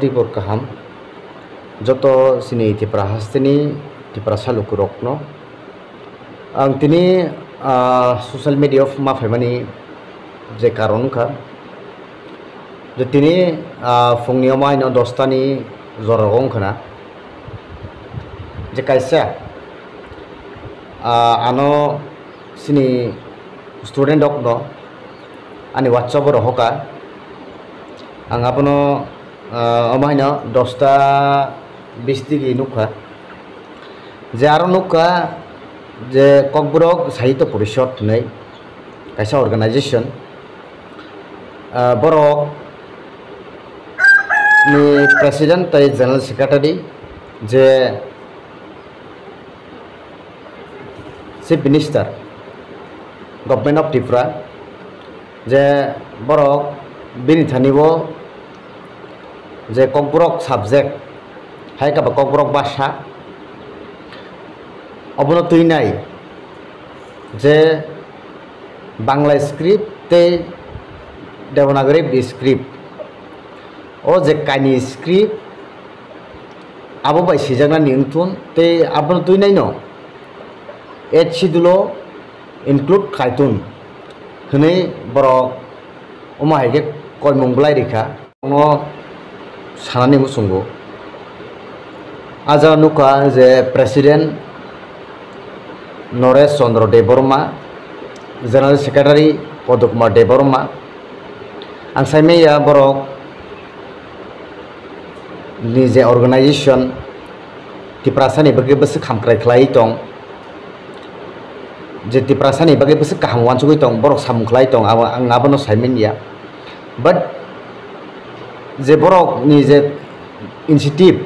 dibor kaham joto sini tipra hastini tipra saluk rokno ang tini social media of ma faimani je karon ka je tini fungni omai no dostani zorogong khana je kaisa ano sini student dok no ani whatsapp ro hoka ang apono omai no 10টা 20 digi nukha je aro nukha je kokborok sahitya porishod nei kaisa organization borok ni president tai general secretary je chief minister government of Tripura je borok bini thanibo je kokborok subject hai ka kokborok basa obono tuinai je bangla script te devanagari script o je kani script abo bai sijagna ningtun te abono tuinai no et sidulo include khaitun hne borok oma haige koi mongblai rikha no sanani musungo aja nuka je president Noresh Chandra Deborma general secretary Podkumar Deborma ang saimaya borok ni je organization tiprasani bagi besi khamkrai khlai tong je tiprasani bagi besi kahangwan chugui tong borok samung khlai tong ang abono saimen ya but je borok ni je initiative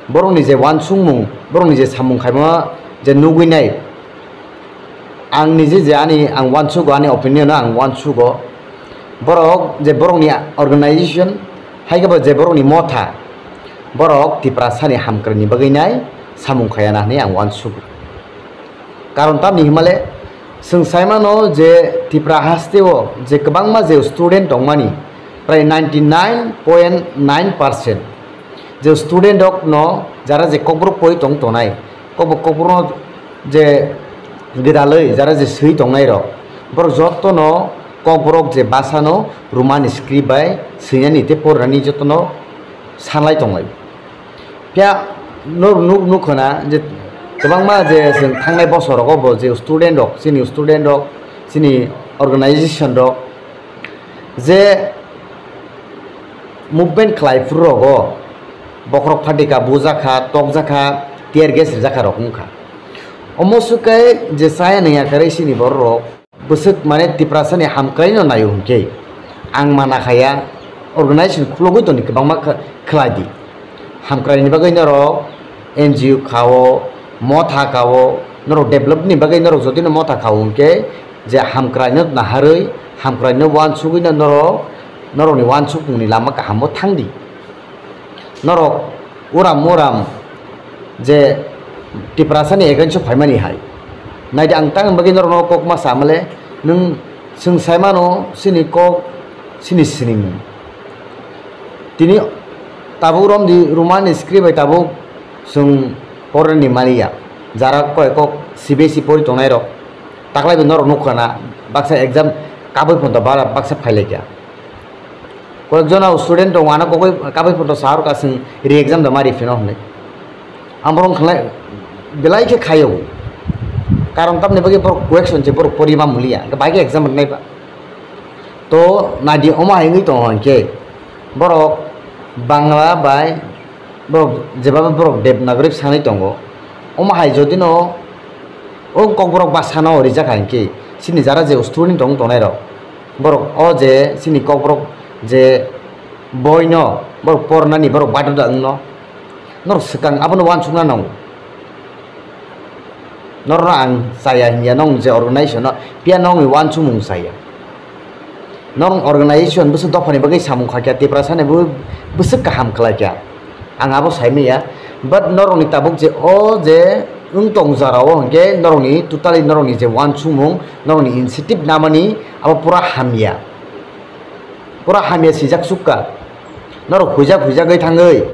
borok ni je wansungmung borok ni je samung khaima je nugui nai ang nije je ani ang wansugo ani opinion ang wansugo borok je borok ni organization haigaba je borok ni motha borok tiprasani hamkrani baginai samung khayana ni ang wansugo karon tam ni himale sung saimano je tipra hasteo je kabangma je student dongmani pray 99.9% je student dok no jara je kokbrok poi tong tonai kokbro je gidaloi jara je sui tongnai ro borok jotono kokborok je basano roman script bai sinani te porani jotono sanlai tonglai pya nuk khona je tabangma je sing thangnai bosorogo bo je student rok sini organization rok je movement khlai furogo bokrok phatika bujaka tokjaka tear gas jaka rokungkha omosukai je saya naya kare sini borok busuk mane tiprasani hamkai no nayu hungke ang mana khaya organization khulogoi to ni bangma khladi hamkrai ni bagai noro NGO khawo motha kawo noro develop ni bagai noro jodi no motha khawo hungke je hamkrai no naharoi hamkrai no wan sugui no noro ni wan sugung ni lama ka hamo thangdi noro uram je tiprasani egancho phaimani hai naidi ang tang bagi noro kok ma samale nung sung saimano sini kok sini tini taburom di roman script bai tabu sung porani maria jara kok CBSE pori tonai ro taklai be noro nukhana baksa exam kaboi phonto bara baksa phaile kya kojona student dong ana kokoi kaboi phonto sahar ka sing re exam da mari phino hne amrong khlai belai ke khayo karon tamne bagi borok question je borok poriba mulia ke bagi exam nai ba to nadi oma hingi to hanke borok bangla bai borok jeba borok devnagari sanai tongo oma hai jodi no o kok borok basano rija khanke sini jara je student dong tonai ro borok o je sini kok borok je boy no borok pornani borok badu da no nor sekang abono wan chungna nong norang saya hingga nong je organization no pia nong wan chumung saya nong organization busu dofani bagai samung khakya tiprasane busu kaham khlakya ang abo saime ya but norong ni tabuk je o je ungtong jarao hingge norong ni totally norong ni je wan chumung norong ni initiative namani abo pura hamia sijak suka norok huijak huijak oi thangoi.